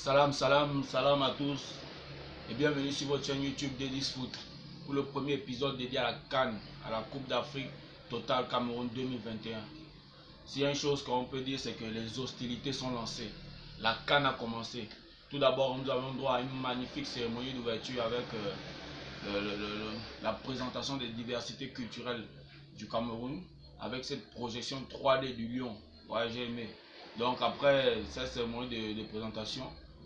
Salam à tous et bienvenue sur votre chaîne YouTube Daddy's Foot pour le premier épisode dédié à la CAN, à la Coupe d'Afrique Total Cameroun 2021. S'il y a une chose qu'on peut dire, c'est que les hostilités sont lancées. La CAN a commencé. Tout d'abord, nous avons droit à une magnifique cérémonie d'ouverture avec la présentation des diversités culturelles du Cameroun, avec cette projection 3D du lion. Ouais, j'ai aimé. Donc après cette cérémonie de présentation,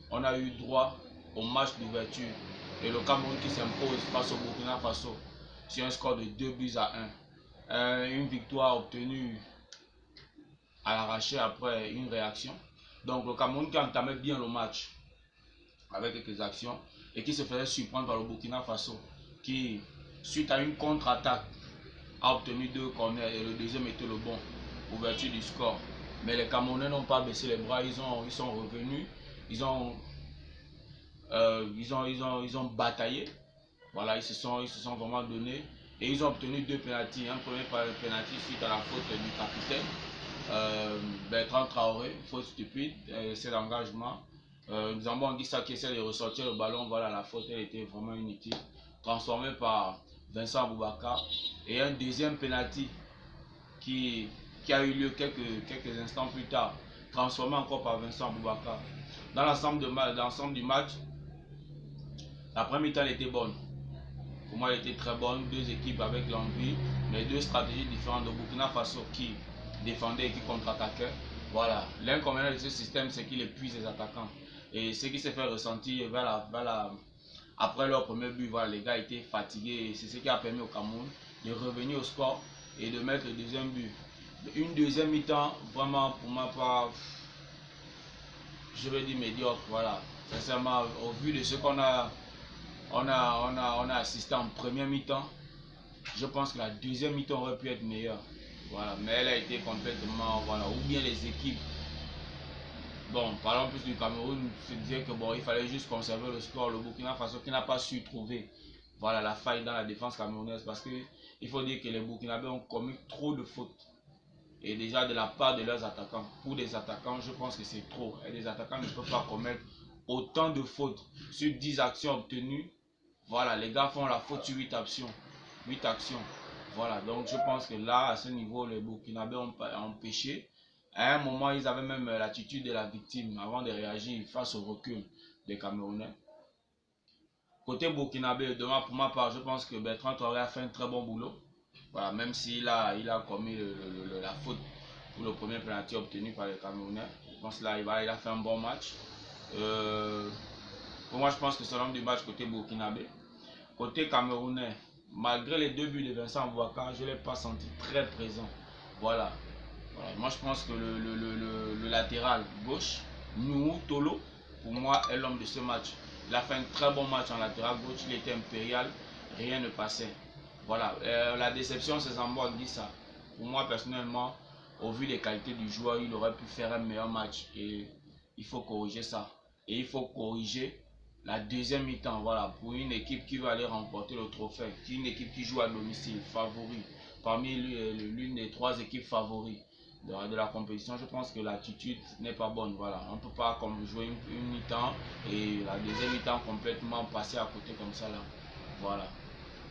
on a eu droit au match d'ouverture et le Cameroun qui s'impose face au Burkina Faso sur un score de 2-1. Une victoire obtenue à l'arraché après une réaction. Donc le Cameroun qui entamait bien le match avec quelques actions et qui se faisait surprendre par le Burkina Faso qui, suite à une contre-attaque, a obtenu 2 corners et le deuxième était le bon, ouverture du score. Mais les Camerounais n'ont pas baissé les bras, ils sont revenus, ils ont bataillé, voilà, ils se sont vraiment donnés et ils ont obtenu 2 pénaltys. Un premier pénalty suite à la faute du capitaine Bertrand Traoré, faute stupide, c'est l'engagement. Zambo Anguissa qui essaie de ressortir le ballon, voilà, la faute elle était vraiment inutile, transformée par Vincent Aboubakar. Et un deuxième penalty qui a eu lieu quelques instants plus tard, transformé encore par Vincent Aboubakar. Dans l'ensemble du match, la première mi-temps était bonne. Pour moi, elle était très bonne. Deux équipes avec l'envie, mais deux stratégies différentes. De Burkina Faso qui défendait et qui contre-attaquait. Voilà. L'inconvénient de ce système, c'est qu'il épuise les attaquants. Et ce qui s'est fait ressentir après leur premier but, voilà, les gars étaient fatigués. C'est ce qui a permis au Cameroun de revenir au score et de mettre le deuxième but. Une deuxième mi-temps, vraiment pour ma part, je vais dire médiocre. Voilà. Sincèrement, au vu de ce qu'on a assisté en première mi-temps, je pense que la deuxième mi-temps aurait pu être meilleure. Voilà. Mais elle a été complètement, voilà, ou bien les équipes. Bon, parlons plus du Cameroun, se disait que bon, il fallait juste conserver le score. Le Burkina Faso qui n'a pas su trouver, voilà, la faille dans la défense camerounaise, parce que il faut dire que les Burkinabés ont commis trop de fautes. Et déjà de la part de leurs attaquants. Pour des attaquants, je pense que c'est trop. Et les attaquants ne peuvent pas commettre autant de fautes. Sur 10 actions obtenues, voilà, les gars font la faute sur 8 actions. 8 actions. Voilà, donc je pense que là, à ce niveau, les Burkinabés ont péché. À un moment, ils avaient même l'attitude de la victime avant de réagir face au recul des Camerounais. Côté Burkinabé, pour ma part, je pense que Bertrand Traoré a fait un très bon boulot. Voilà, même s'il a commis la faute pour le premier penalty obtenu par les Camerounais. Je pense là, il a fait un bon match. Pour moi, je pense que c'est l'homme du match côté burkinabé. Côté camerounais, malgré les 2 buts de Vincent Aboubakar, je ne l'ai pas senti très présent. Voilà. Moi, je pense que le latéral gauche, Nuhu Tolo, pour moi, est l'homme de ce match. Il a fait un très bon match en latéral gauche, il était impérial, rien ne passait. Voilà, la déception c'est Zambo Anguissa. Pour moi personnellement, au vu des qualités du joueur, il aurait pu faire un meilleur match et il faut corriger ça. Et il faut corriger la deuxième mi-temps, voilà, pour une équipe qui va aller remporter le trophée, une équipe qui joue à domicile, favori, parmi l'une des 3 équipes favoris de la compétition. Je pense que l'attitude n'est pas bonne, voilà. On ne peut pas comme jouer une mi-temps et la deuxième mi-temps complètement passer à côté comme ça là, voilà.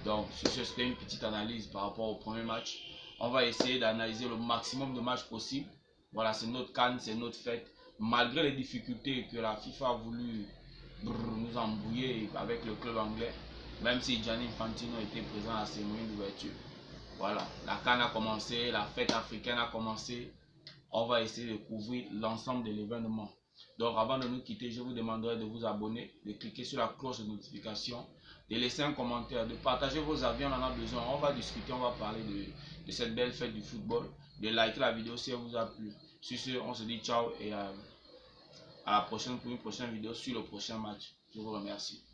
Donc, c'était une petite analyse par rapport au premier match. On va essayer d'analyser le maximum de matchs possible. Voilà, c'est notre CAN, c'est notre fête. Malgré les difficultés que la FIFA a voulu nous embrouiller avec le club anglais, même si Gianni Infantino était présent à la cérémonie d'ouverture. Voilà, la CAN a commencé, la fête africaine a commencé. On va essayer de couvrir l'ensemble de l'événement. Donc avant de nous quitter, je vous demanderai de vous abonner, de cliquer sur la cloche de notification, de laisser un commentaire, de partager vos avis, on en a besoin. On va discuter, on va parler de cette belle fête du football, de liker la vidéo si elle vous a plu. Sur ce, on se dit ciao et à la prochaine pour une prochaine vidéo sur le prochain match. Je vous remercie.